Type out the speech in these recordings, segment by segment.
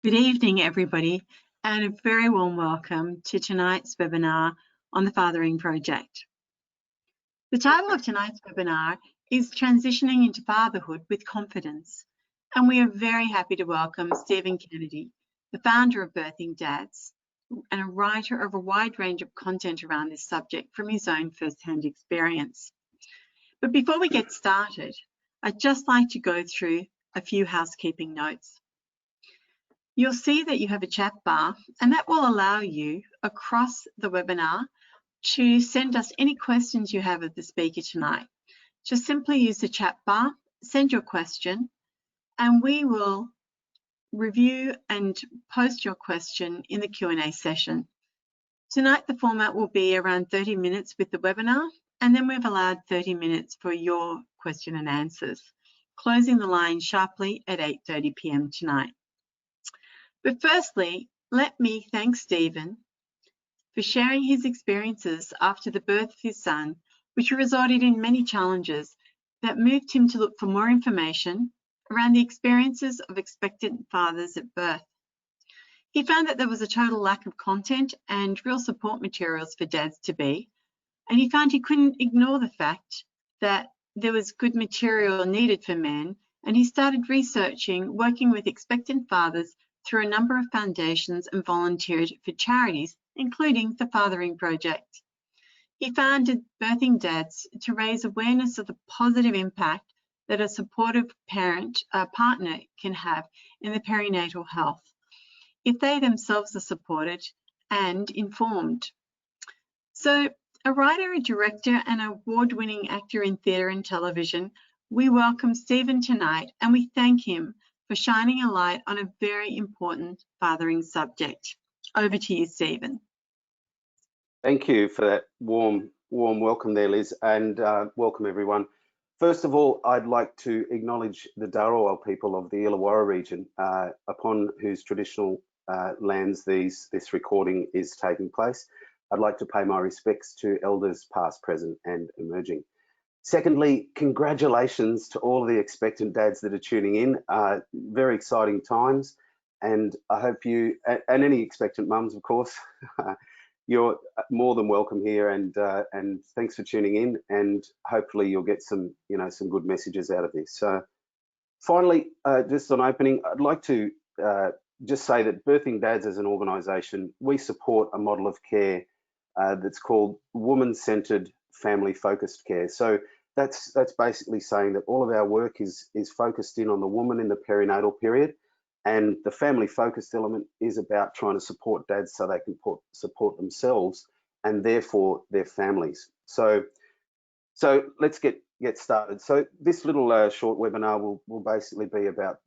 Good evening, everybody, and a very warm welcome to tonight's webinar on the Fathering Project. The title of tonight's webinar is Transitioning into Fatherhood with Confidence, and we are very happy to welcome Stephen Kennedy, the founder of Birthing Dads and a writer of a wide range of content around this subject from his own first-hand experience. But before we get started, I'd just like to go through a few housekeeping notes. You'll see that you have a chat bar, and that will allow you across the webinar to send us any questions you have of the speaker tonight. Just simply use the chat bar, send your question, and we will review and post your question in the Q&A session. Tonight, the format will be around 30 minutes with the webinar, and then we've allowed 30 minutes for your question and answers, closing the line sharply at 8:30 p.m. tonight. But firstly, let me thank Stephen for sharing his experiences after the birth of his son, which resulted in many challenges that moved him to look for more information around the experiences of expectant fathers at birth. He found that there was a total lack of content and real support materials for dads to be, and he found he couldn't ignore the fact that there was good material needed for men, and he started researching, working with expectant fathers through a number of foundations and volunteered for charities, including the Fathering Project. He founded Birthing Dads to raise awareness of the positive impact that a supportive partner can have in the perinatal health, if they themselves are supported and informed. So, a writer, a director, and award-winning actor in theatre and television, we welcome Stephen tonight, and we thank him for shining a light on a very important fathering subject. Over to you, Stephen. Thank you for that warm welcome there, Liz, and welcome everyone. First of all, I'd like to acknowledge the Dharawal people of the Illawarra region, upon whose traditional lands this recording is taking place. I'd like to pay my respects to elders past, present, and emerging. Secondly, congratulations to all of the expectant dads that are tuning in. Very exciting times, and I hope you, and any expectant mums, of course, you're more than welcome here, and thanks for tuning in, and hopefully you'll get some good messages out of this. So finally, just on opening, I'd like to just say that Birthing Dads as an organisation, we support a model of care that's called woman-centred family-focused care. So that's basically saying that all of our work is focused in on the woman in the perinatal period, and the family-focused element is about trying to support dads so they can support themselves and therefore their families. So let's get started. So this little short webinar will basically be about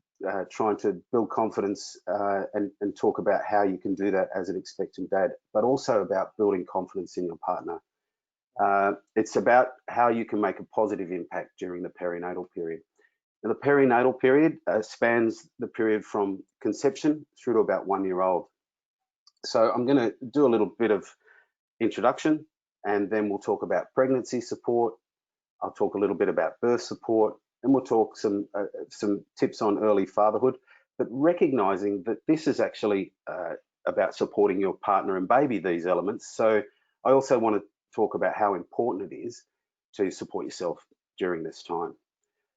trying to build confidence and talk about how you can do that as an expectant dad, but also about building confidence in your partner. It's about how you can make a positive impact during the perinatal period. Now, the perinatal period spans the period from conception through to about 1 year old. So I'm going to do a little bit of introduction, and then we'll talk about pregnancy support. I'll talk a little bit about birth support, and we'll talk some tips on early fatherhood, but recognizing that this is actually about supporting your partner and baby, these elements. So I also want to talk about how important it is to support yourself during this time.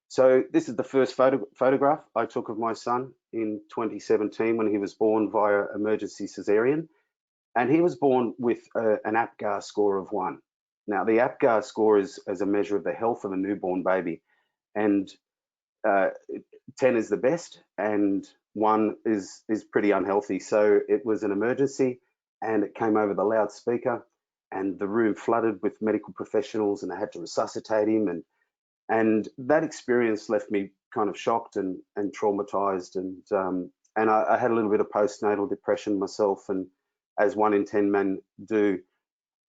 So this is the first photograph I took of my son in 2017 when he was born via emergency cesarean, and he was born with an APGAR score of 1. Now, the APGAR score is as a measure of the health of a newborn baby, and 10 is the best, and 1 is pretty unhealthy. So it was an emergency, and it came over the loudspeaker, and the room flooded with medical professionals, and I had to resuscitate him, and that experience left me kind of shocked and traumatized, and I had a little bit of postnatal depression myself, and as 1 in 10 men do.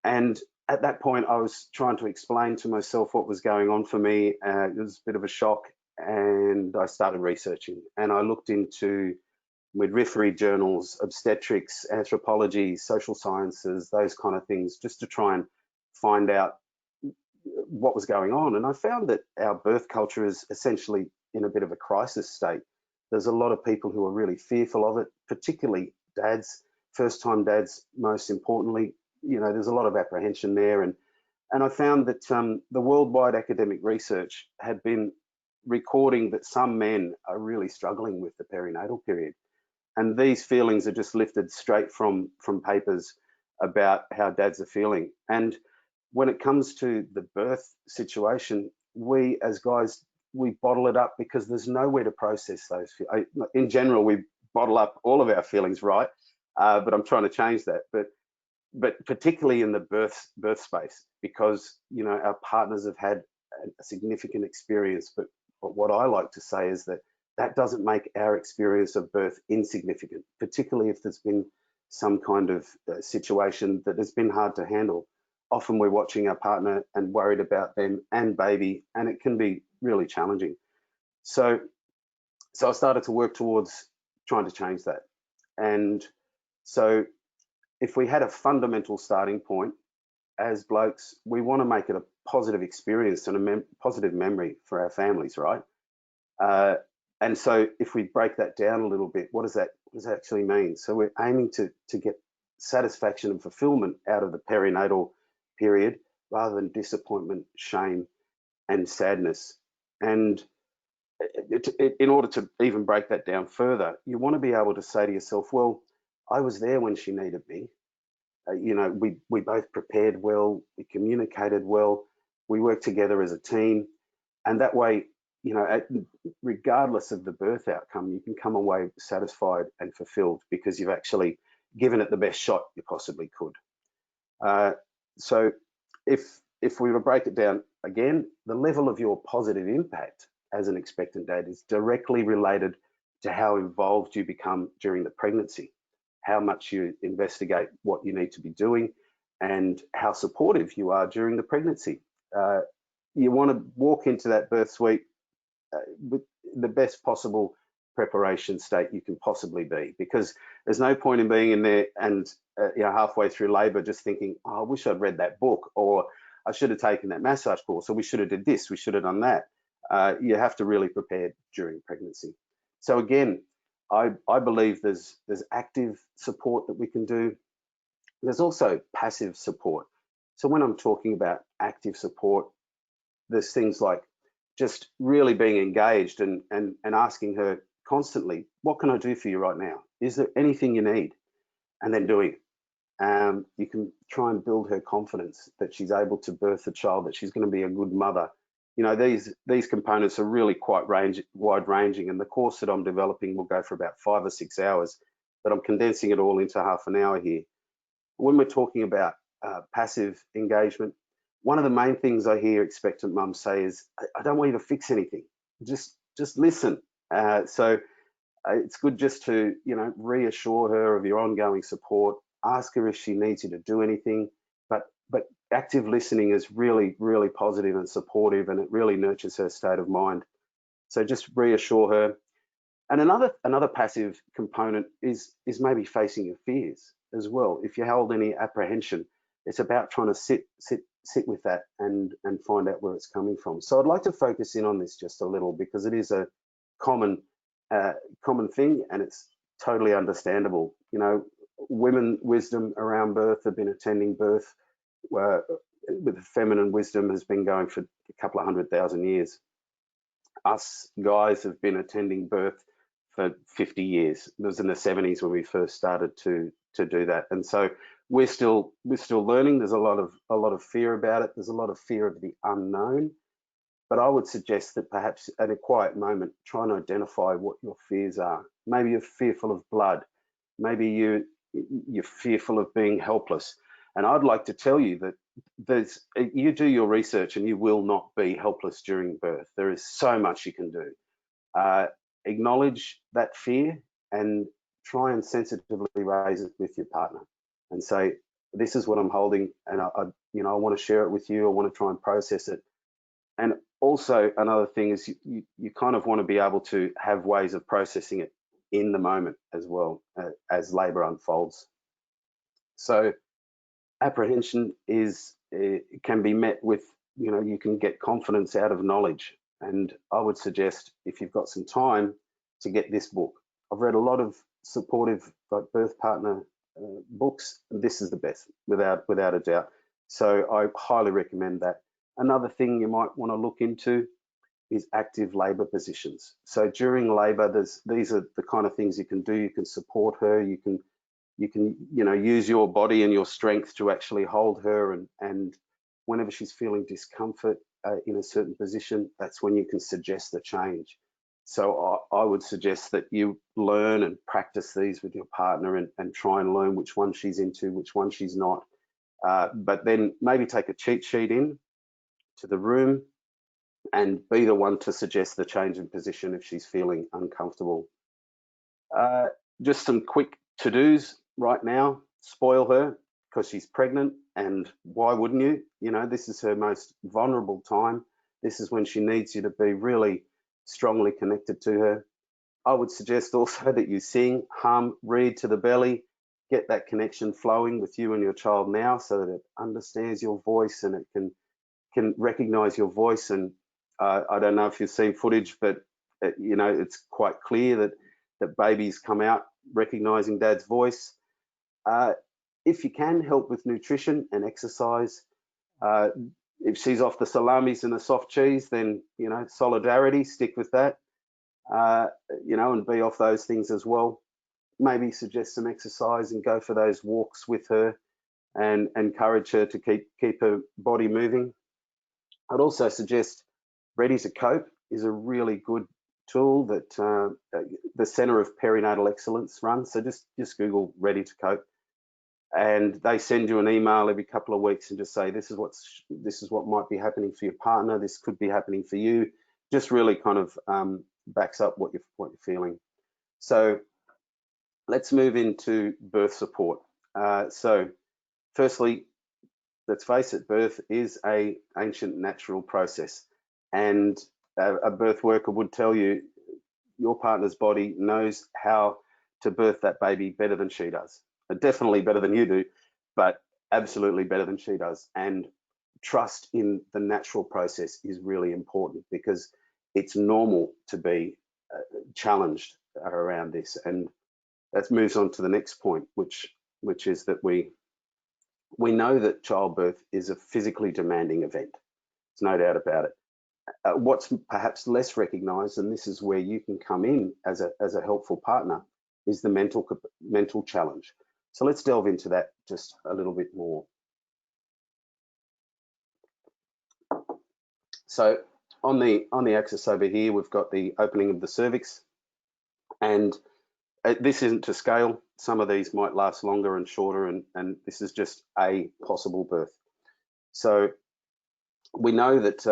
And at that point, I was trying to explain to myself what was going on for me. It was a bit of a shock, and I started researching, and I looked into midwifery journals, obstetrics, anthropology, social sciences, those kind of things, just to try and find out what was going on. And I found that our birth culture is essentially in a bit of a crisis state. There's a lot of people who are really fearful of it, particularly dads, first-time dads, most importantly. There's a lot of apprehension there. And I found that the worldwide academic research had been recording that some men are really struggling with the perinatal period. And these feelings are just lifted straight from papers about how dads are feeling. And when it comes to the birth situation, we as guys, we bottle it up because there's nowhere to process those. In general, we bottle up all of our feelings, right? But I'm trying to change that. But particularly in the birth space, because our partners have had a significant experience. But what I like to say is that doesn't make our experience of birth insignificant, particularly if there's been some kind of situation that has been hard to handle. Often we're watching our partner and worried about them and baby, and it can be really challenging. So I started to work towards trying to change that. And so if we had a fundamental starting point as blokes, we want to make it a positive experience and a positive memory for our families, right? And so if we break that down a little bit, what does that actually mean? So we're aiming to get satisfaction and fulfillment out of the perinatal period rather than disappointment, shame, and sadness. And in order to even break that down further, you want to be able to say to yourself, well, I was there when she needed me. We both prepared well, we communicated well, we worked together as a team, and that way, regardless of the birth outcome, you can come away satisfied and fulfilled because you've actually given it the best shot you possibly could. So if we were to break it down again, the level of your positive impact as an expectant dad is directly related to how involved you become during the pregnancy, how much you investigate what you need to be doing, and how supportive you are during the pregnancy. You want to walk into that birth suite with the best possible preparation state you can possibly be, because there's no point in being in there and halfway through labor just thinking, oh, I wish I'd read that book, or I should have taken that massage course, or we should have did this, we should have done that. You have to really prepare during pregnancy. So again, I believe there's active support that we can do. There's also passive support. So when I'm talking about active support, there's things like just really being engaged and asking her constantly, what can I do for you right now? Is there anything you need? And then doing it. You can try and build her confidence that she's able to birth a child, that she's going to be a good mother. These components are really quite wide-ranging, and the course that I'm developing will go for about 5 or 6 hours, but I'm condensing it all into half an hour here. When we're talking about passive engagement, one of the main things I hear expectant mums say is, I don't want you to fix anything, just listen. So it's good just to reassure her of your ongoing support, ask her if she needs you to do anything, but active listening is really, really positive and supportive, and it really nurtures her state of mind. So just reassure her. And another passive component is maybe facing your fears as well. If you hold any apprehension, it's about trying to sit with that and find out where it's coming from. So I'd like to focus in on this just a little, because it is a common thing, and it's totally understandable. Women wisdom around birth have been attending birth with feminine wisdom has been going for a couple of 100,000 years. Us guys have been attending birth for 50 years. It was in the 70s when we first started to do that, and so we're still learning. There's a lot of fear about it. There's a lot of fear of the unknown. But I would suggest that perhaps at a quiet moment, try and identify what your fears are. Maybe you're fearful of blood. Maybe you're fearful of being helpless. And I'd like to tell you that you do your research and you will not be helpless during birth. There is so much you can do. Acknowledge that fear and try and sensitively raise it with your partner and say, this is what I'm holding, and I want to share it with you. I want to try and process it. And also another thing is you kind of want to be able to have ways of processing it in the moment as well, as labor unfolds. So apprehension can be met with, you can get confidence out of knowledge. And I would suggest, if you've got some time, to get this book. I've read a lot of supportive birth partner books, and this is the best, without a doubt. So I highly recommend that. Another thing you might want to look into is active labour positions. So during labour, these are the kind of things you can do. You can support her. You can use your body and your strength to actually hold her, and whenever she's feeling discomfort in a certain position, that's when you can suggest the change. So I would suggest that you learn and practice these with your partner and try and learn which one she's into, which one she's not. But then maybe take a cheat sheet in to the room and be the one to suggest the change in position if she's feeling uncomfortable. Just some quick to-dos right now. Spoil her because she's pregnant, and why wouldn't you? You know, this is her most vulnerable time. This is when she needs you to be really strongly connected to her. I would suggest also that you sing, hum, read to the belly, get that connection flowing with you and your child now, so that it understands your voice and it can recognize your voice. And I don't know if you've seen footage, but it's quite clear that babies come out recognizing dad's voice. If you can, help with nutrition and exercise. If she's off the salamis and the soft cheese, then solidarity, stick with that. And be off those things as well. Maybe suggest some exercise and go for those walks with her, and encourage her to keep her body moving. I'd also suggest Ready to Cope is a really good tool that the Centre of Perinatal Excellence runs. So just Google Ready to Cope, and they send you an email every couple of weeks and just say, this is what might be happening for your partner, this could be happening for you. Just really kind of backs up what you're feeling. So let's move into birth support. So firstly, let's face it, birth is an ancient natural process, and a birth worker would tell you your partner's body knows how to birth that baby better than she does. Definitely better than you do, but absolutely better than she does. And trust in the natural process is really important, because it's normal to be challenged around this. And that moves on to the next point, which is that we know that childbirth is a physically demanding event. There's no doubt about it. What's perhaps less recognized, and this is where you can come in as a helpful partner, is the mental challenge. So let's delve into that just a little bit more. So on the axis over here, we've got the opening of the cervix, and this isn't to scale. Some of these might last longer and shorter, and this is just a possible birth. So we know that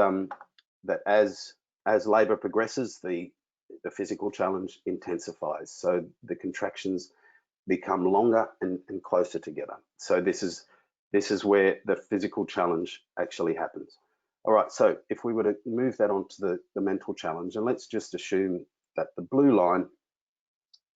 that as labour progresses, the physical challenge intensifies. So the contractions become longer and closer together. So this is where the physical challenge actually happens. All right, so if we were to move that onto the mental challenge, and let's just assume that the blue line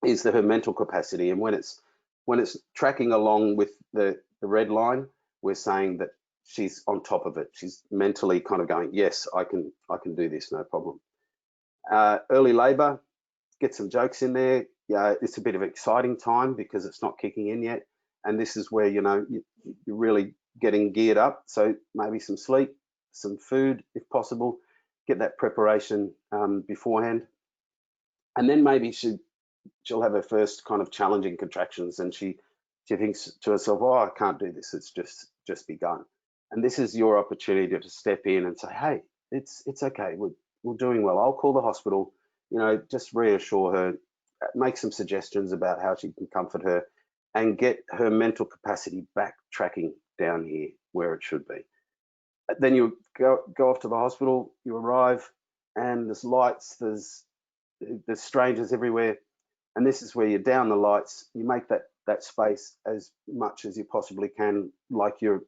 is her mental capacity, and when it's tracking along with the red line, we're saying that she's on top of it. She's mentally kind of going, yes, I can do this, no problem. Early labour, get some jokes in there. Yeah, it's a bit of an exciting time because it's not kicking in yet, and this is where you're really getting geared up. So maybe some sleep, some food if possible, get that preparation beforehand, and then maybe she'll have her first kind of challenging contractions, and she thinks to herself, oh, I can't do this, it's just begun. And this is your opportunity to step in and say, hey, it's okay, we're doing well, I'll call the hospital, just reassure her, make some suggestions about how she can comfort her, and get her mental capacity back tracking down here where it should be. Then you go off to the hospital, you arrive, and there's lights, there's strangers everywhere, and this is where you down the lights, you make that space as much as you possibly can, like your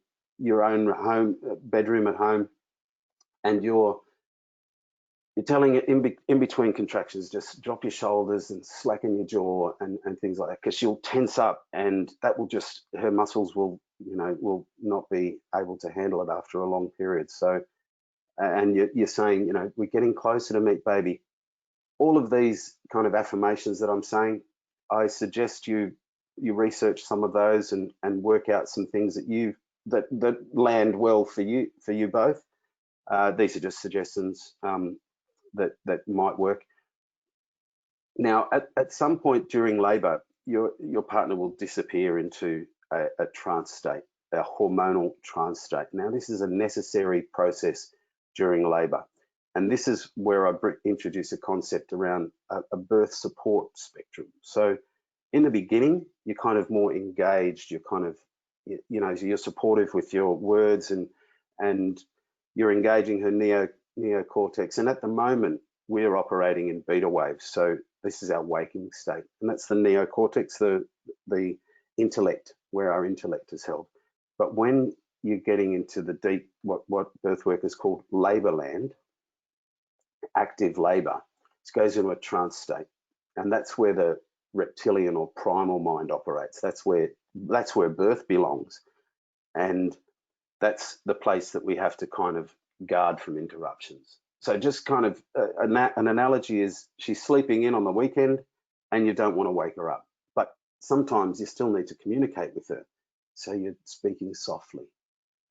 own home bedroom at home, and you're telling it in between contractions, just drop your shoulders and slacken your jaw and things like that, because she'll tense up, and that will just, her muscles will not be able to handle it after a long period. So, and you're saying, we're getting closer to meet baby. all of these kind of affirmations that I'm saying, I suggest you research some of those and work out some things that land well for you both. These are just suggestions that might work. Now, at some point during labour, your partner will disappear into a trance state, a hormonal trance state. Now, this is a necessary process during labour. And this is where I introduce a concept around a birth support spectrum. So in the beginning, you're kind of more engaged, you're kind of, you're supportive with your words and you're engaging her neocortex. And at the moment, we're operating in beta waves. So this is our waking state. And that's the neocortex, the intellect, where our intellect is held. But when you're getting into the deep, what birth workers call labor land, active labor, it goes into a trance state. And that's where the reptilian or primal mind operates. That's where birth belongs. And that's the place that we have to kind of guard from interruptions. So just kind of an analogy is she's sleeping in on the weekend and you don't want to wake her up. But sometimes you still need to communicate with her. So you're speaking softly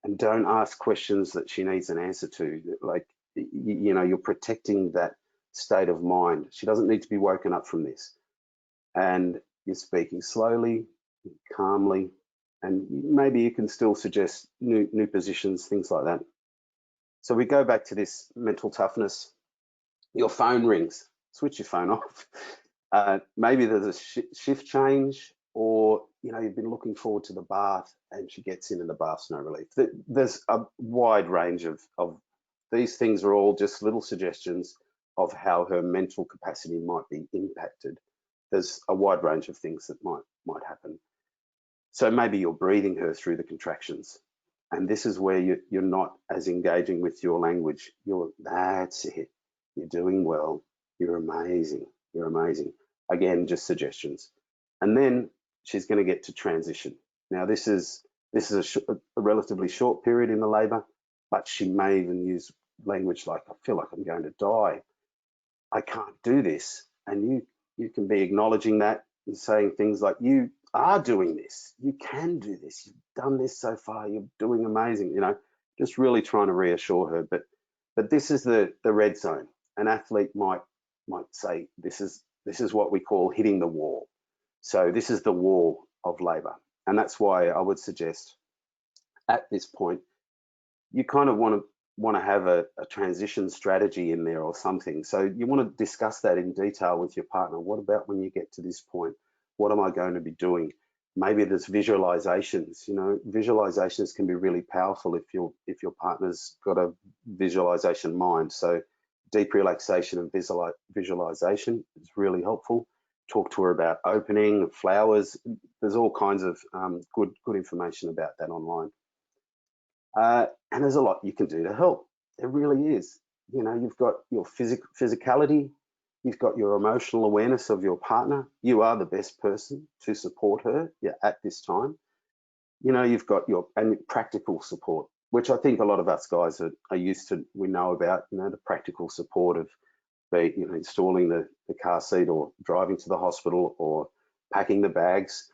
and don't ask questions that she needs an answer to. Like, you're protecting that state of mind. She doesn't need to be woken up from this. And you're speaking slowly, calmly, and maybe you can still suggest new positions, things like that. So we go back to this mental toughness. Your phone rings, switch your phone off. Maybe there's a shift change, or you've been looking forward to the bath and she gets in and the bath's no relief. There's a wide range of these things are all just little suggestions of how her mental capacity might be impacted. There's a wide range of things that might happen. So maybe you're breathing her through the contractions. And this is where you're not as engaging with your language. That's it. You're doing well. You're amazing. You're amazing. Again, just suggestions. And then she's going to get to transition. Now, this is a relatively short period in the labour, but she may even use language like, I feel like I'm going to die. I can't do this. And you can be acknowledging that and saying things like, you are doing this. You can do this. You've done this so far. You're doing amazing. Just really trying to reassure her. But this is the red zone. An athlete might say this is what we call hitting the wall. So this is the wall of labour. And that's why I would suggest at this point, you kind of want to have a transition strategy in there or something. So you want to discuss that in detail with your partner. What about when you get to this point? What am I going to be doing? Maybe there's visualizations. Visualizations can be really powerful if your partner's got a visualization mind. So deep relaxation and visualization is really helpful. Talk to her about opening, flowers. There's all kinds of good information about that online. And there's a lot you can do to help. There really is. You've got your physicality, you've got your emotional awareness of your partner. You are the best person to support her at this time. You've got your practical support, which I think a lot of us guys are used to. We know about, the practical support of installing the car seat or driving to the hospital or packing the bags.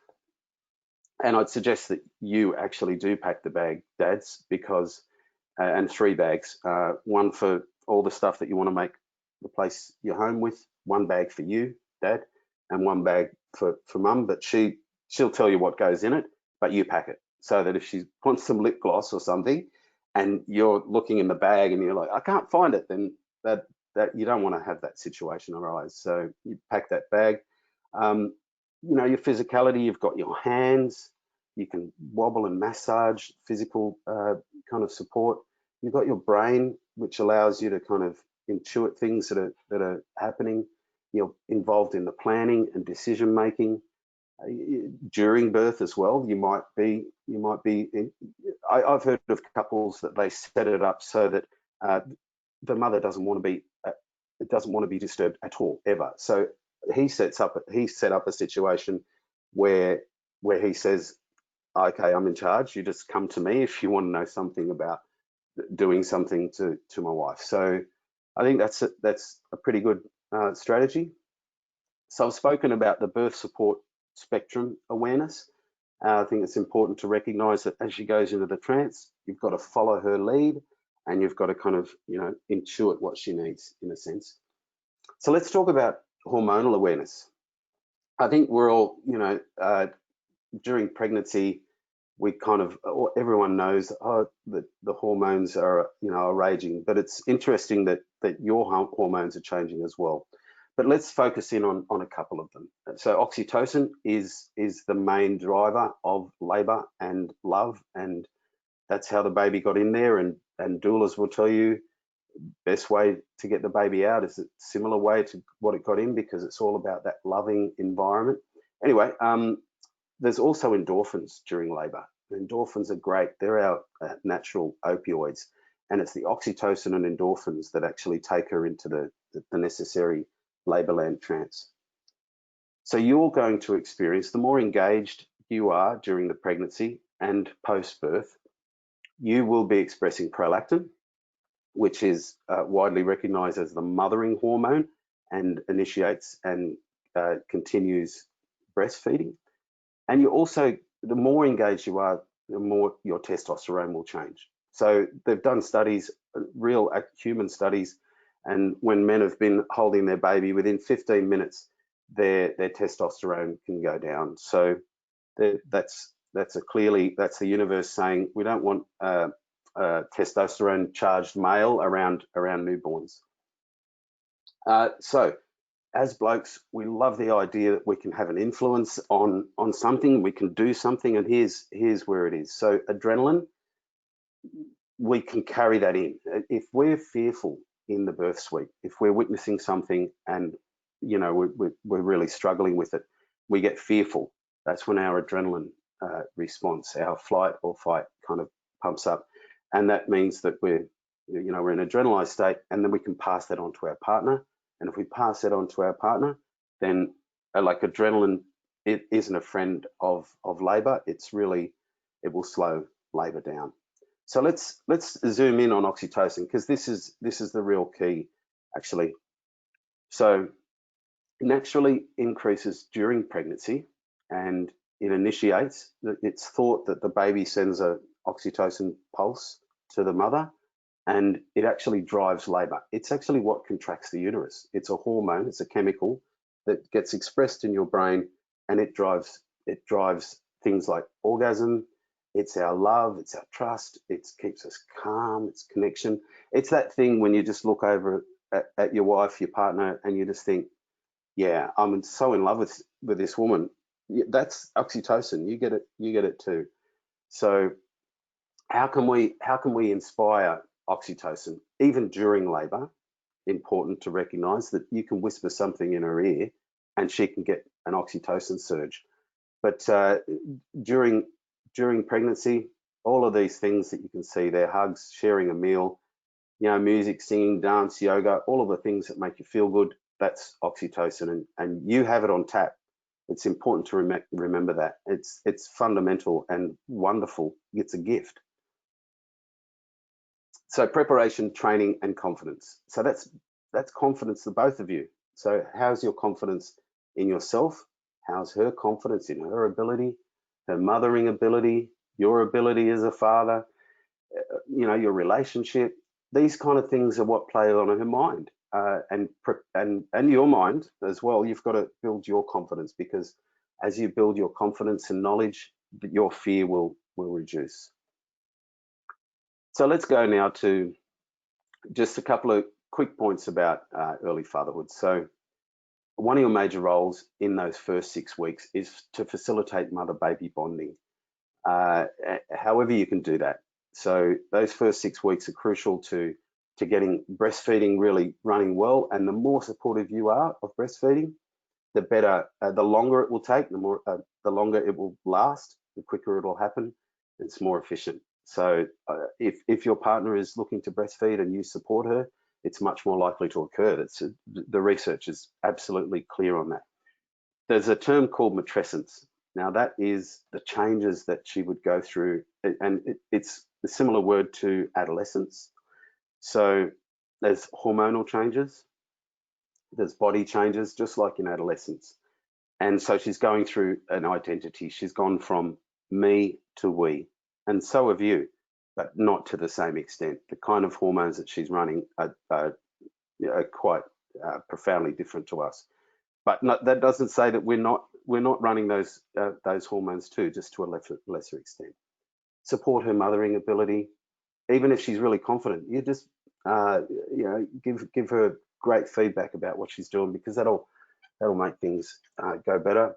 And I'd suggest that you actually do pack the bag, dads, because, and 3 bags, one for all the stuff that you want to make the place your home with, 1 bag for you, dad, and 1 bag for mum, but she'll tell you what goes in it, but you pack it, so that if she wants some lip gloss or something and you're looking in the bag and you're like, I can't find it, then that you don't want to have that situation arise. So you pack that bag. Your physicality, you've got your hands, you can wobble and massage, physical kind of support. You've got your brain, which allows you to kind of intuit things that are happening. You're involved in the planning and decision making during birth as well. You might be. I've heard of couples that they set it up so that the mother doesn't want to be disturbed at all, ever. So he set up a situation where he says, okay, I'm in charge. You just come to me if you want to know something about doing something to my wife. So I think that's a pretty good strategy. So I've spoken about the birth support spectrum awareness. I think it's important to recognize that as she goes into the trance, you've got to follow her lead and you've got to kind of, intuit what she needs in a sense. So let's talk about hormonal awareness. I think we're all, during pregnancy, we kind of, everyone knows that the hormones are raging, but it's interesting that your hormones are changing as well. But let's focus in on a couple of them. So oxytocin is the main driver of labor and love, and that's how the baby got in there. And doulas will tell you best way to get the baby out is a similar way to what it got in, because it's all about that loving environment. Anyway, there's also endorphins during labor. Endorphins are great. They're our natural opioids, and it's the oxytocin and endorphins that actually take her into the necessary laborland trance. So you're going to experience, the more engaged you are during the pregnancy and post-birth, you will be expressing prolactin, which is widely recognized as the mothering hormone and initiates and continues breastfeeding. And you also, the more engaged you are, the more your testosterone will change. So they've done studies, real human studies, and when men have been holding their baby, within 15 minutes, their testosterone can go down. So that's the universe saying we don't want testosterone charged male around newborns. So as blokes, we love the idea that we can have an influence on something, we can do something, and here's where it is. So adrenaline, we can carry that in. If we're fearful in the birth suite, if we're witnessing something and we're really struggling with it, we get fearful. That's when our adrenaline response, our flight or fight, kind of pumps up, and that means that we're in an adrenalized state, and then we can pass that on to our partner. And if we pass that on to our partner, then like adrenaline, it isn't a friend of labor. It will slow labor down. So let's zoom in on oxytocin, because this is the real key, actually. So it naturally increases during pregnancy, and it initiates. It's thought that the baby sends a oxytocin pulse to the mother, and it actually drives labor. It's actually what contracts the uterus. It's a hormone, it's a chemical that gets expressed in your brain, and it drives things like orgasm. It's our love, it's our trust, it keeps us calm, it's connection. It's that thing when you just look over at your wife, your partner, and you just think, yeah, I'm so in love with this woman. That's oxytocin. You get it too. So how can we inspire oxytocin even during labor? Important to recognize that you can whisper something in her ear and she can get an oxytocin surge. But during pregnancy, all of these things that you can see there, hugs, sharing a meal, music, singing, dance, yoga, all of the things that make you feel good, that's oxytocin, and you have it on tap. It's important to remember that. It's fundamental and wonderful. It's a gift. So preparation, training, and confidence. So that's confidence to both of you. So how's your confidence in yourself? How's her confidence in her ability, her mothering ability, your ability as a father, your relationship? These kind of things are what play on her mind, and your mind as well. You've got to build your confidence, because as you build your confidence and knowledge, your fear will reduce. So let's go now to just a couple of quick points about early fatherhood. So one of your major roles in those first 6 weeks is to facilitate mother-baby bonding. However you can do that. So those first 6 weeks are crucial to getting breastfeeding really running well. And the more supportive you are of breastfeeding, the better, the longer it will take, the longer it will last, the quicker it will happen. It's more efficient. So if your partner is looking to breastfeed and you support her, it's much more likely to occur. The research is absolutely clear on that. There's a term called matrescence. Now that is the changes that she would go through, and it's a similar word to adolescence. So there's hormonal changes, There's body changes, just like in adolescence. And so she's going through an identity. She's gone from me to we, and so have you, but not to the same extent. The kind of hormones that she's running are quite profoundly different to us. But that doesn't say that we're not running those hormones too, just to a lesser extent. Support her mothering ability, even if she's really confident. You just give her great feedback about what she's doing, because that'll make things go better.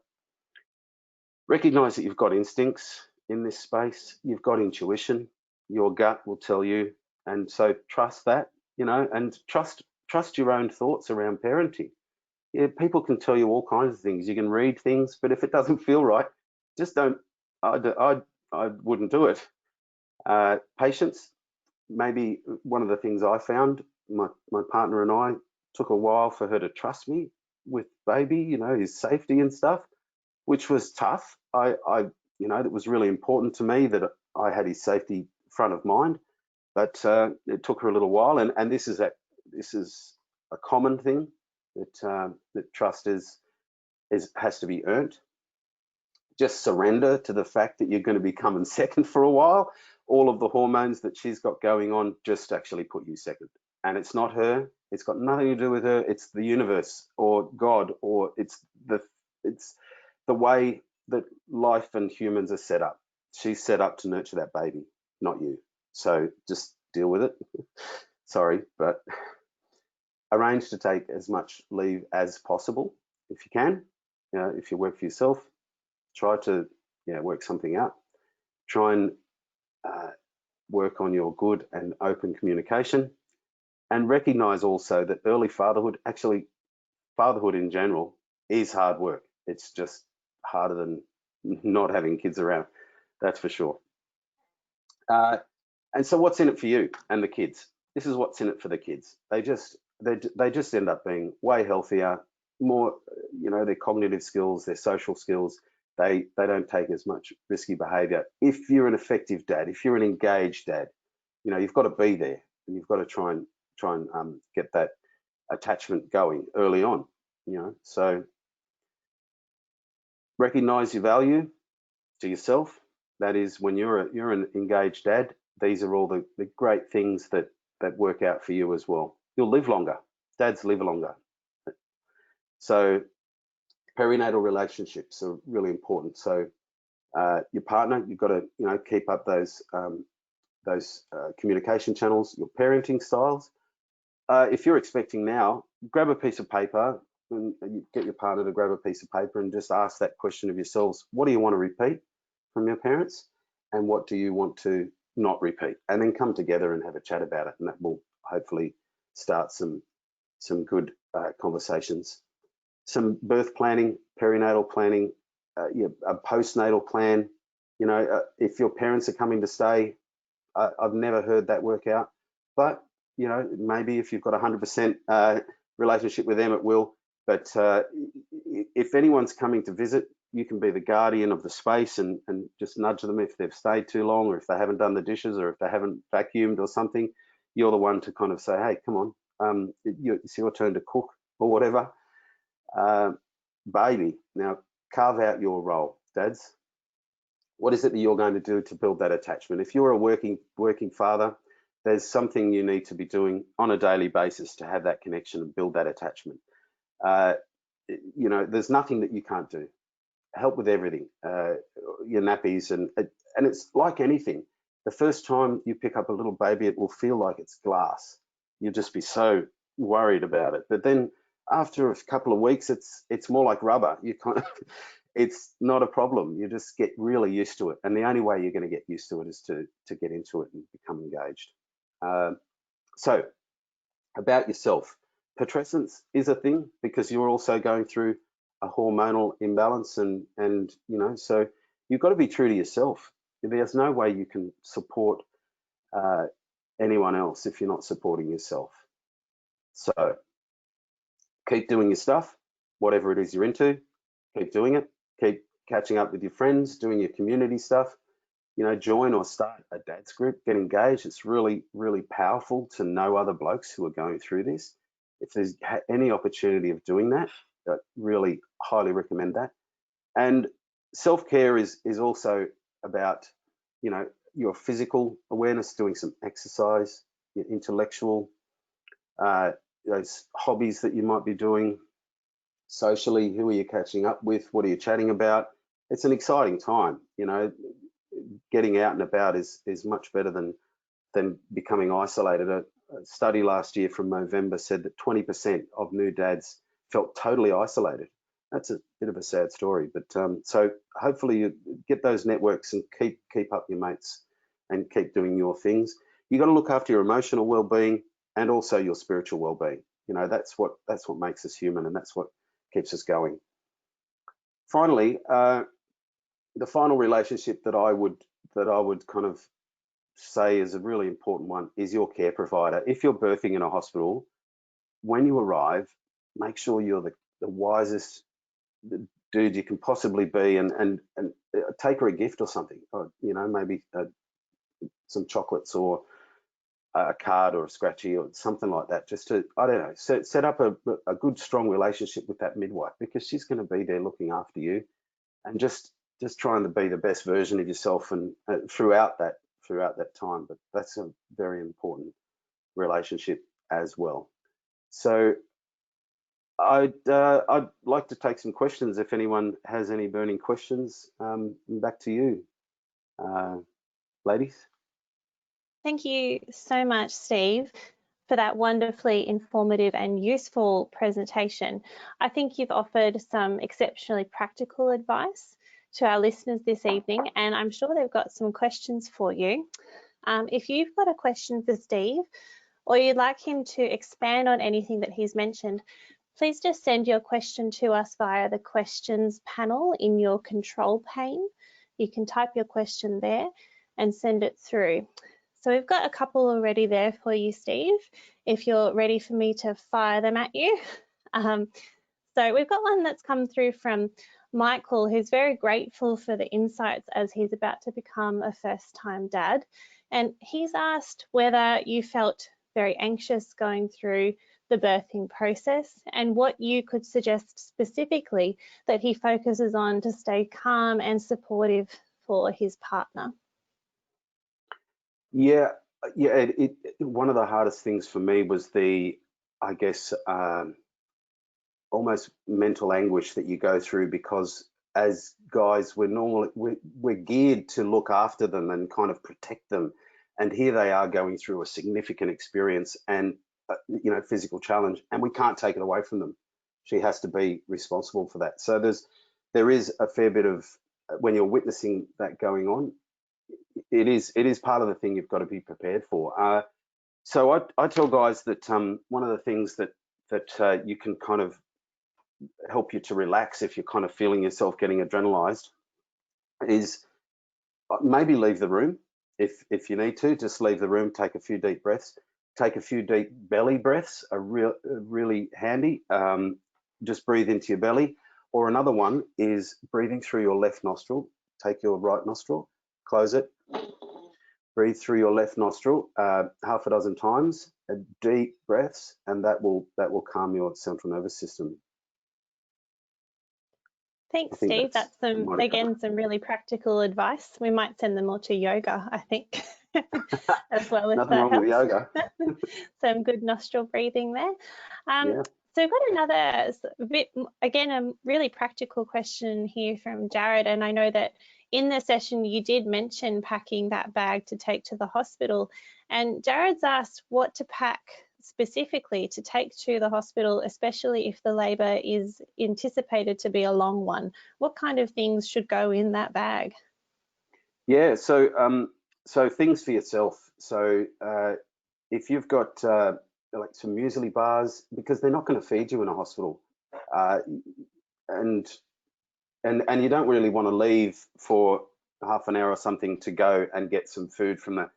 Recognize that you've got instincts in this space. You've got intuition. Your gut will tell you, and so trust that, and trust your own thoughts around parenting. Yeah, people can tell you all kinds of things. You can read things, but if it doesn't feel right, just don't. I wouldn't do it. Patience, maybe one of the things I found. My partner and I, took a while for her to trust me with baby, his safety and stuff, which was tough. It was really important to me that I had his safety front of mind, but it took her a little while. And this is a common thing, that trust has to be earned. Just surrender to the fact that you're going to be coming second for a while. All of the hormones that she's got going on just actually put you second. And it's not her. It's got nothing to do with her. It's the universe or God, or it's the way that life and humans are set up. She's set up to nurture that baby, not you. So just deal with it. Sorry, but arrange to take as much leave as possible if you can. If you work for yourself, try to work something out. Try and work on your good and open communication, and recognize also that early fatherhood, actually fatherhood in general, is hard work. It's just harder than not having kids around, that's for sure. And so what's in it for you and the kids? This is what's in it for the kids. They just end up being way healthier, more, their cognitive skills, their social skills. They don't take as much risky behavior. If you're an effective dad, if you're an engaged dad, you've got to be there, and you've got to try and get that attachment going early on. So recognize your value to yourself. That is, when you're an engaged dad, these are all the great things that work out for you as well. You'll live longer. Dads live longer. So perinatal relationships are really important. So your partner, you've got to keep up those communication channels, your parenting styles. If you're expecting now, grab a piece of paper and you get your partner to grab a piece of paper and just ask that question of yourselves: what do you want to repeat from your parents, and what do you want to not repeat? And then come together and have a chat about it, and that will hopefully start some good conversations. Some birth planning, perinatal planning, a postnatal plan. If your parents are coming to stay, I've never heard that work out, but maybe if you've got 100% relationship with them, it will. But if anyone's coming to visit, you can be the guardian of the space and just nudge them if they've stayed too long, or if they haven't done the dishes, or if they haven't vacuumed or something. You're the one to kind of say, hey, come on, it's your turn to cook or whatever. Baby, now carve out your role, dads. What is it that you're going to do to build that attachment? If you're a working father, there's something you need to be doing on a daily basis to have that connection and build that attachment. There's nothing that you can't do. Help with everything, your nappies, and it's like anything. The first time you pick up a little baby, it will feel like it's glass. You'll just be so worried about it. But then after a couple of weeks, it's more like rubber. It's not a problem. You just get really used to it. And the only way you're going to get used to it is to get into it and become engaged. So about yourself, putrescence is a thing because you're also going through a hormonal imbalance, and so you've got to be true to yourself. There's no way you can support anyone else if you're not supporting yourself. So keep doing your stuff, whatever it is you're into, keep doing it. Keep catching up with your friends, doing your community stuff. Join or start a dad's group, get engaged. It's really, really powerful to know other blokes who are going through this. if there's any opportunity of doing that, I really highly recommend that. And self-care is also about, you know, your physical awareness, doing some exercise, your intellectual, those hobbies that you might be doing, socially, who are you catching up with, what are you chatting about. It's an exciting time, you know. Getting out and about is much better than becoming isolated. A study last year from November said that 20% of new dads felt totally isolated. That's a bit of a sad story, but so hopefully you get those networks and keep up your mates and keep doing your things. You got to look after your emotional well-being and also your spiritual well-being. You know, that's what makes us human, and that's what keeps us going. Finally, the final relationship that I would kind of say is a really important one is your care provider. If you're birthing in a hospital, when you arrive, make sure you're the wisest dude you can possibly be, and take her a gift or something, or, you know, maybe some chocolates or a card or a scratchy or something like that, just to, I don't know, set up a good strong relationship with that midwife, because she's going to be there looking after you and just trying to be the best version of yourself and throughout that time. But that's a very important relationship as well. So I'd like to take some questions if anyone has any burning questions. Back to you, ladies. Thank you so much, Steve, for that wonderfully informative and useful presentation. I think you've offered some exceptionally practical advice to our listeners this evening, and I'm sure they've got some questions for you. If you've got a question for Steve, or you'd like him to expand on anything that he's mentioned, please just send your question to us via the questions panel in your control pane. You can type your question there and send it through. So we've got a couple already there for you, Steve, if you're ready for me to fire them at you. So we've got one that's come through from Michael, who's very grateful for the insights as he's about to become a first-time dad. And he's asked whether you felt very anxious going through the birthing process and what you could suggest specifically that he focuses on to stay calm and supportive for his partner. Yeah, one of the hardest things for me was I guess, almost mental anguish that you go through, because as guys, we're geared to look after them and kind of protect them, and here they are going through a significant experience and you know, physical challenge, and we can't take it away from them. She has to be responsible for that. So there is a fair bit of, when you're witnessing that going on, it is part of the thing you've got to be prepared for. So I tell guys that one of the things that you can kind of help you to relax if you're kind of feeling yourself getting adrenalized is maybe leave the room. If you need to, just leave the room, take a few deep breaths, take a few deep belly breaths, are really handy. Just breathe into your belly. Or another one is breathing through your left nostril. Take your right nostril, close it, breathe through your left nostril half a dozen times, deep breaths, and that will calm your central nervous system. Thanks, Steve. That's some really practical advice. We might send them all to yoga, I think, as well, if Nothing that wrong helps. with yoga. Some good nostril breathing there. Yeah. So we've got another bit, again, a really practical question here from Jared. And I know that in the session you did mention packing that bag to take to the hospital. And Jared's asked what to pack specifically to take to the hospital, especially if the labour is anticipated to be a long one. What kind of things should go in that bag? Yeah, so things for yourself. So if you've got like some muesli bars, because they're not going to feed you in a hospital, and you don't really want to leave for half an hour or something to go and get some food from a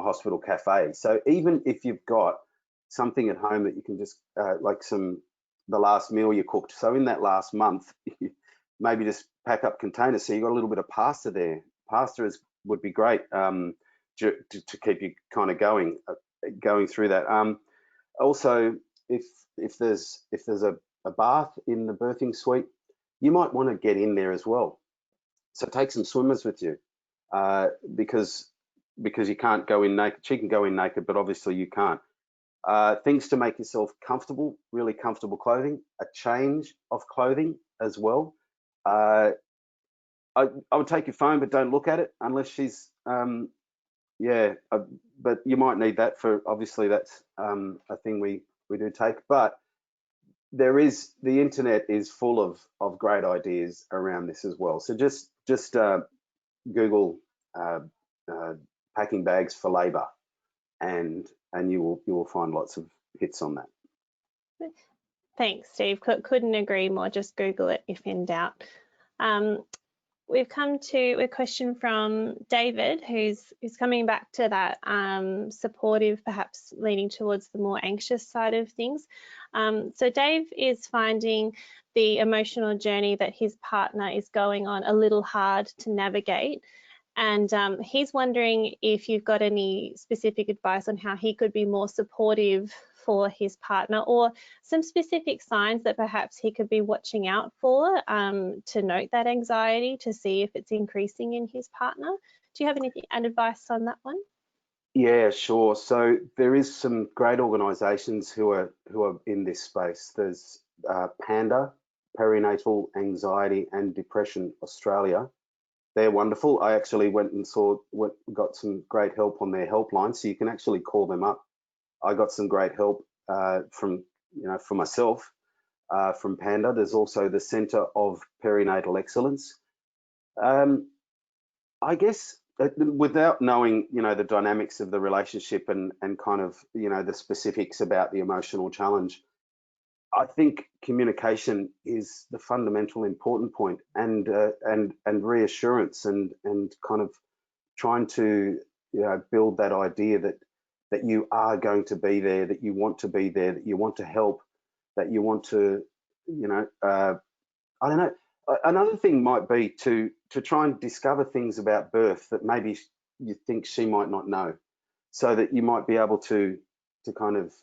hospital cafe. So even if you've got something at home that you can just like the last meal you cooked, so in that last month, maybe just pack up containers. So you got a little bit of pasta there. Pasta would be great to keep you kind of going through that. Also, if there's a bath in the birthing suite, you might want to get in there as well. So take some swimmers with you, because you can't go in naked. She can go in naked, but obviously you can't. Things to make yourself comfortable, really comfortable clothing, a change of clothing as well. I would take your phone, but don't look at it unless she's, but you might need that for, obviously that's a thing we do take. But the internet is full of great ideas around this as well. So just Google packing bags for labour, and you will find lots of hits on that. Thanks, Steve. Couldn't agree more. Just Google it if in doubt. We've come to a question from David, who's coming back to that supportive, perhaps leaning towards the more anxious side of things. So Dave is finding the emotional journey that his partner is going on a little hard to navigate. And he's wondering if you've got any specific advice on how he could be more supportive for his partner, or some specific signs that perhaps he could be watching out for to note that anxiety, to see if it's increasing in his partner. Do you have any advice on that one? Yeah, sure. So there is some great organisations who are in this space. There's PANDA, Perinatal Anxiety and Depression Australia. They're wonderful. I actually went and got some great help on their helpline, so you can actually call them up. I got some great help for myself from PANDA. There's also the Centre of Perinatal Excellence. I guess without knowing, the dynamics of the relationship and kind of, the specifics about the emotional challenge, I think communication is the fundamental important point, and reassurance and kind of trying to build that idea that you are going to be there, that you want to be there, that you want to help, that you want to, I don't know. Another thing might be to try and discover things about birth that maybe you think she might not know, so that you might be able to kind of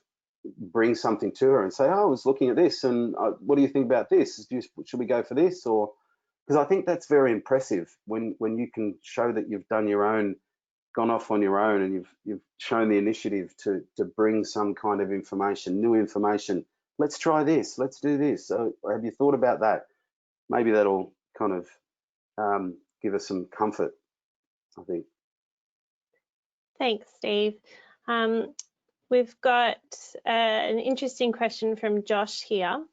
bring something to her and say, oh, I was looking at this, and what do you think about this? Should we go for this? Or, because I think that's very impressive when you can show that you've done gone off on your own, and you've shown the initiative to bring some kind of information, new information. Let's try this, let's do this. So have you thought about that? Maybe that'll kind of give us some comfort, I think. Thanks, Steve. We've got an interesting question from Josh here.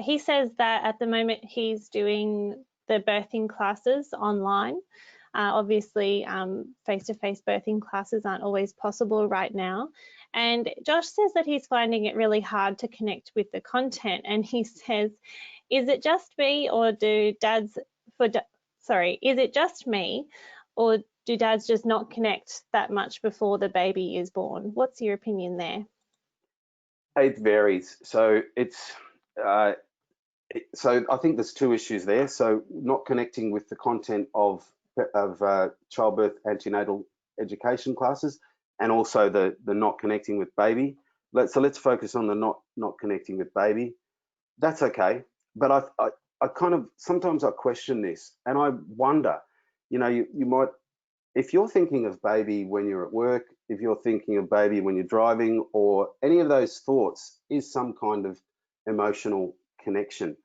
He says that at the moment he's doing the birthing classes online. Obviously, face-to-face birthing classes aren't always possible right now. And Josh says that he's finding it really hard to connect with the content. And he says, is it just me, or do dads just not connect that much before the baby is born? What's your opinion there? It varies. So so I think there's two issues there. So not connecting with the content of childbirth antenatal education classes, and also the not connecting with baby. So let's focus on the not connecting with baby. That's okay. But I kind of, sometimes I question this, and I wonder, you might, if you're thinking of baby when you're at work, if you're thinking of baby when you're driving, or any of those thoughts is some kind of emotional connection.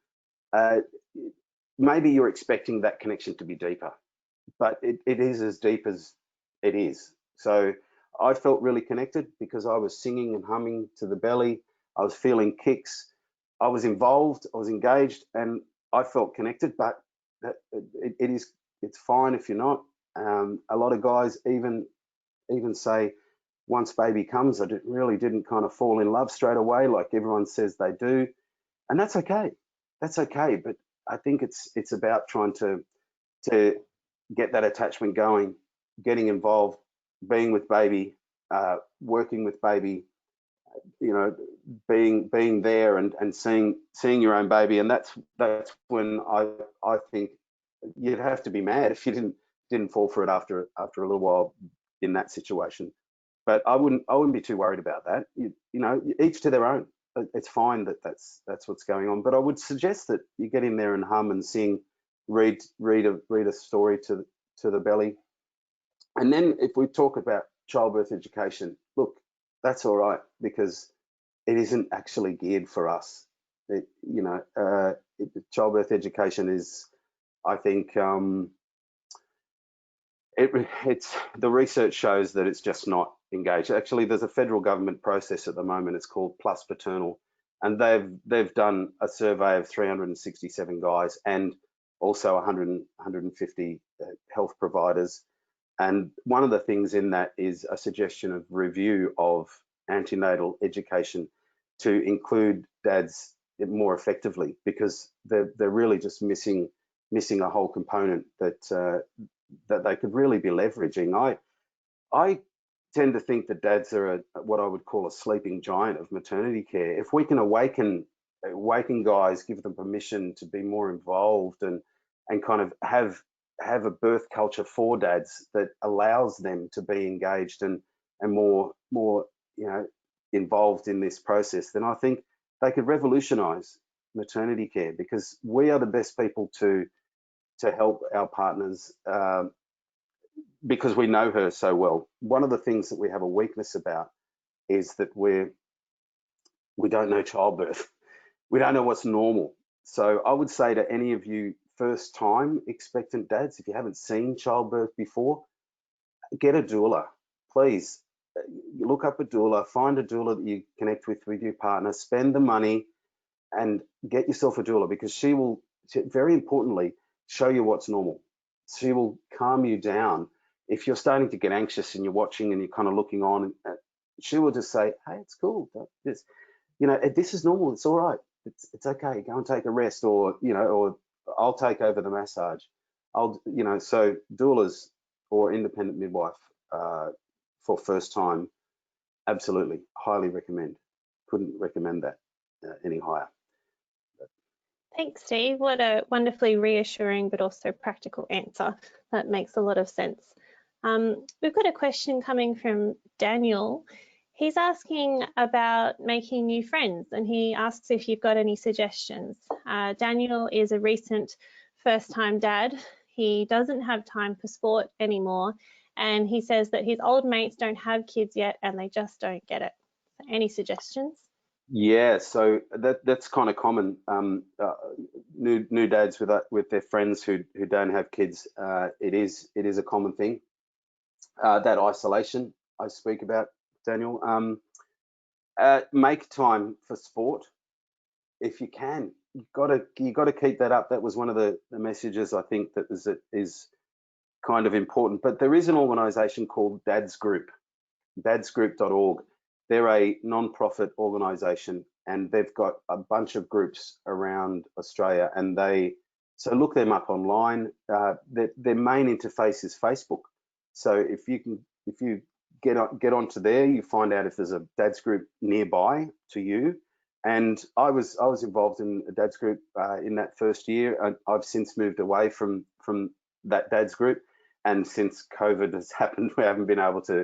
Maybe you're expecting that connection to be deeper, but it is as deep as it is. So I felt really connected because I was singing and humming to the belly. I was feeling kicks. I was involved, I was engaged, and I felt connected, but it's fine if you're not. A lot of guys even say, once baby comes, I really didn't kind of fall in love straight away like everyone says they do. And that's okay. That's okay. But I think it's about trying to get that attachment going, getting involved, being with baby, working with baby, being there and seeing your own baby. And that's when I think you'd have to be mad if you didn't fall for it after a little while in that situation. But I wouldn't be too worried about that. Each to their own. it's fine that that's what's going on. But I would suggest that you get in there and hum and sing, read a story to the belly. And then if we talk about childbirth education, look, that's all right, because it isn't actually geared for us. Childbirth education is, I think, it's the research shows that it's just not engaged. Actually, there's a federal government process at the moment. It's called Plus Paternal, and they've done a survey of 367 guys and also 150 health providers. And one of the things in that is a suggestion of review of antenatal education to include dads more effectively, because they're really just missing a whole component that they could really be leveraging. I tend to think that dads are what I would call a sleeping giant of maternity care. If we can awaken guys, give them permission to be more involved and kind of have a birth culture for dads that allows them to be engaged and more involved in this process, then I think they could revolutionize maternity care, because we are the best people to help our partners, because we know her so well. One of the things that we have a weakness about is that we don't know childbirth. We don't know what's normal. So I would say to any of you first time expectant dads, if you haven't seen childbirth before, get a doula, please. Look up a doula, find a doula that you connect with your partner, spend the money and get yourself a doula, because she will, very importantly, show you what's normal. She will calm you down. If you're starting to get anxious and you're watching and you're kind of looking on, she will just say, hey, it's cool. This is normal. It's all right. It's okay. Go and take a rest, or I'll take over the massage. So doulas or independent midwife for first time, absolutely, highly recommend. Couldn't recommend that any higher. Thanks, Steve. What a wonderfully reassuring but also practical answer. That makes a lot of sense. We've got a question coming from Daniel. He's asking about making new friends, and he asks if you've got any suggestions. Daniel is a recent first-time dad. He doesn't have time for sport anymore, and he says that his old mates don't have kids yet and they just don't get it. So any suggestions? Yeah, so that's kind of common. New dads with their friends who don't have kids. It is a common thing. That isolation I speak about, Daniel. Make time for sport if you can. You got to keep that up. That was one of the messages I think that is kind of important. But there is an organisation called Dad's Group, dadsgroup.org. They're a non-profit organisation, and they've got a bunch of groups around Australia. And so look them up online. Their main interface is Facebook. So if you get onto there, you find out if there's a dad's group nearby to you. And I was involved in a dad's group in that first year. I've since moved away from that dad's group, and since COVID has happened, we haven't been able to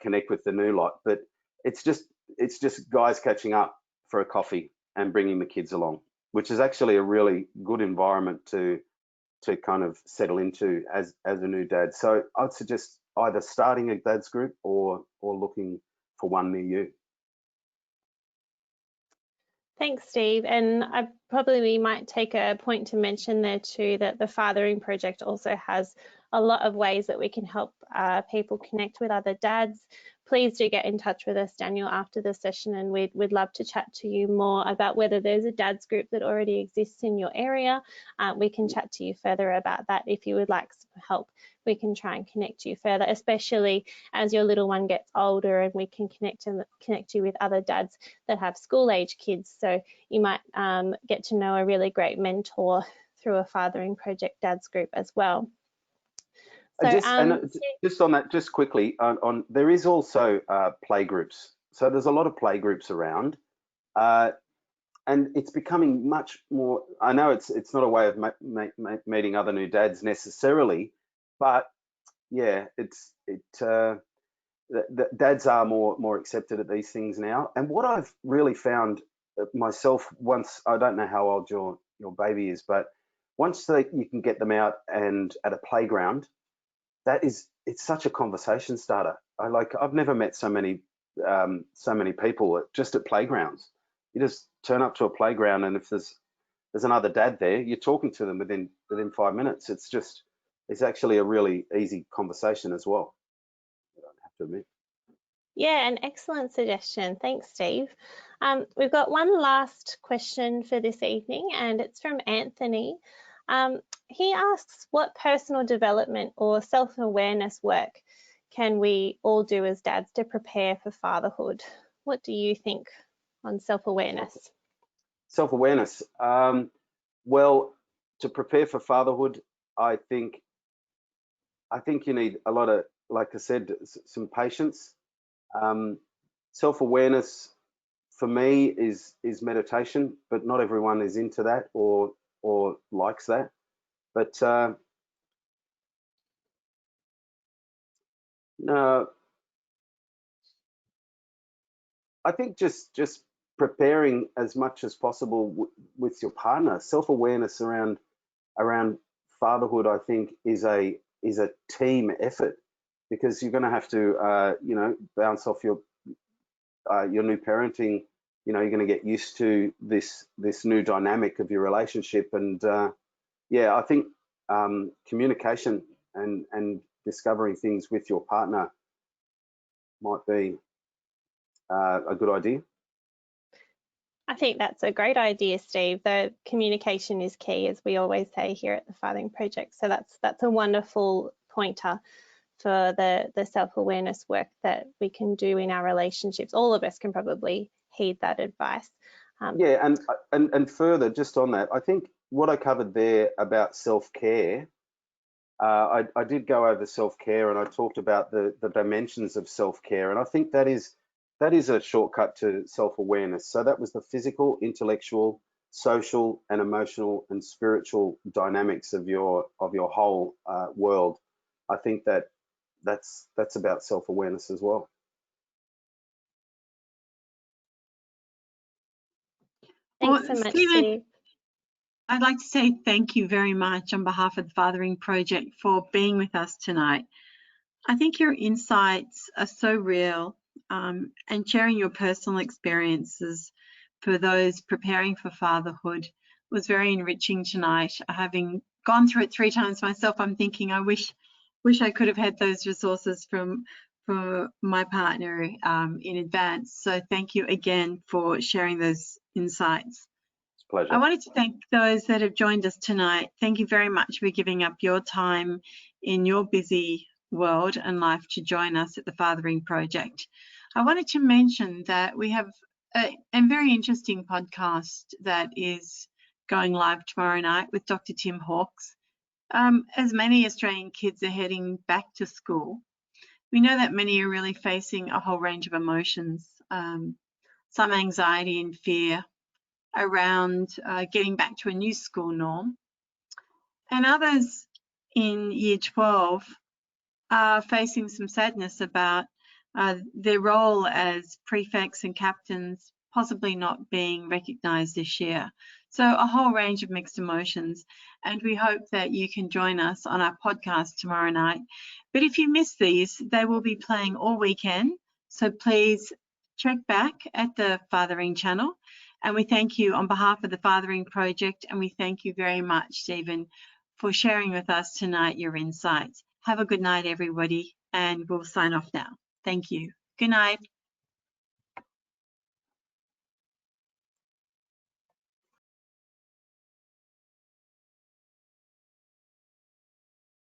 connect with the new lot. But it's just guys catching up for a coffee and bringing the kids along, which is actually a really good environment to kind of settle into as a new dad. So I'd suggest either starting a dad's group or looking for one near you. Thanks, Steve. And we might take a point to mention there too that the Fathering Project also has a lot of ways that we can help people connect with other dads. Please do get in touch with us, Daniel, after the session, and we'd love to chat to you more about whether there's a dad's group that already exists in your area. We can chat to you further about that. If you would like some help, we can try and connect you further, especially as your little one gets older, and we can connect you with other dads that have school-age kids. So you might get to know a really great mentor through a Fathering Project dad's group as well. So, just on that, just quickly, there is also play groups. So there's a lot of play groups around, and it's becoming much more. I know it's not a way of meeting other new dads necessarily, but yeah, dads are more accepted at these things now. And what I've really found myself, once, I don't know how old your baby is, but once you can get them out and at a playground, it's such a conversation starter. I've never met so many people just at playgrounds. You just turn up to a playground, and if there's another dad there, you're talking to them within 5 minutes. It's actually a really easy conversation as well, I have to admit. Yeah, an excellent suggestion. Thanks, Steve. We've got one last question for this evening, and it's from Anthony. He asks, what personal development or self-awareness work can we all do as dads to prepare for fatherhood? What do you think on self-awareness? Self-awareness. Well, to prepare for fatherhood, I think you need a lot of, like I said, some patience. Self-awareness for me is meditation, but not everyone is into that or likes that. But no, I think just preparing as much as possible with your partner. Self-awareness around fatherhood, I think, is a team effort, because you're going to have to bounce off your new parenting. You're going to get used to this new dynamic of your relationship, and yeah, I think communication and discovering things with your partner might be a good idea. I think that's a great idea, Steve. The communication is key, as we always say here at the Fathering Project. So that's a wonderful pointer for the self-awareness work that we can do in our relationships. All of us can probably heed that advice. Yeah, and further, just on that, I think what I covered there about self-care, I did go over self-care, and I talked about the dimensions of self-care, and I think that is a shortcut to self-awareness. So that was the physical, intellectual, social, and emotional and spiritual dynamics of your whole world. I think that's about self-awareness as well. Thanks so much, Stephen, Steve. I'd like to say thank you very much on behalf of the Fathering Project for being with us tonight. I think your insights are so real, and sharing your personal experiences for those preparing for fatherhood was very enriching tonight. Having gone through it 3 times myself, I'm thinking I wish I could have had those resources for my partner in advance. So thank you again for sharing those insights. It's a pleasure. I wanted to thank those that have joined us tonight. Thank you very much for giving up your time in your busy world and life to join us at the Fathering Project. I wanted to mention that we have a very interesting podcast that is going live tomorrow night with Dr. Tim Hawkes. As many Australian kids are heading back to school, we know that many are really facing a whole range of emotions, some anxiety and fear around getting back to a new school norm, and others in Year 12 are facing some sadness about their role as prefects and captains possibly not being recognised this year. So a whole range of mixed emotions, and we hope that you can join us on our podcast tomorrow night. But if you miss these, they will be playing all weekend, so please check back at the Fathering channel. And we thank you on behalf of the Fathering Project, and we thank you very much, Stephen, for sharing with us tonight your insights. Have a good night, everybody, and we'll sign off now. Thank you. Good night.